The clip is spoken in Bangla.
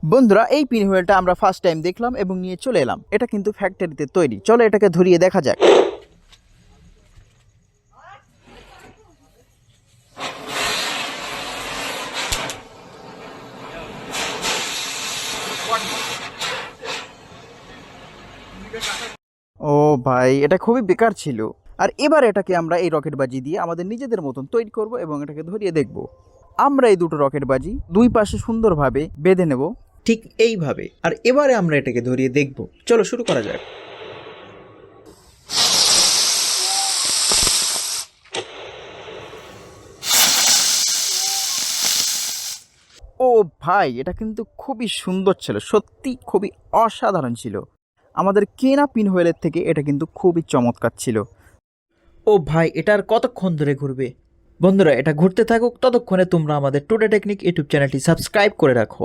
বন্ধুরা এই পিন হুইলটা আমরা ফার্স্ট টাইম দেখলাম এবং নিয়ে চলে এলাম। এটা কিন্তু ফ্যাক্টরিতে তৈরি। চলো এটাকে ধরিয়ে দেখা যাক। ও ভাই, এটা খুবই বেকার ছিল। আর এবার এটাকে আমরা এই রকেটবাজি দিয়ে আমাদের নিজেদের মতন তৈরি করব এবং এটাকে ধরিয়ে দেখব। আমরা এই দুটো রকেটবাজি দুই পাশে সুন্দরভাবে বেঁধে নেব, ঠিক এইভাবে। আর এবারে আমরা এটাকে ধরিয়ে দেখব। চলো শুরু করা যাক। ও ভাই, এটা কিন্তু খুবই সুন্দর ছিল, সত্যি খুবই অসাধারণ ছিল। আমাদের কেনা পিন হুইলের থেকে এটা কিন্তু খুবই চমৎকার ছিল। ও ভাই, এটা আর কতক্ষণ ধরে ঘুরবে? বন্ধুরা, এটা ঘুরতে থাকুক, ততক্ষণে তোমরা আমাদের টুডে টেকনিক ইউটিউব চ্যানেলটি সাবস্ক্রাইব করে রাখো।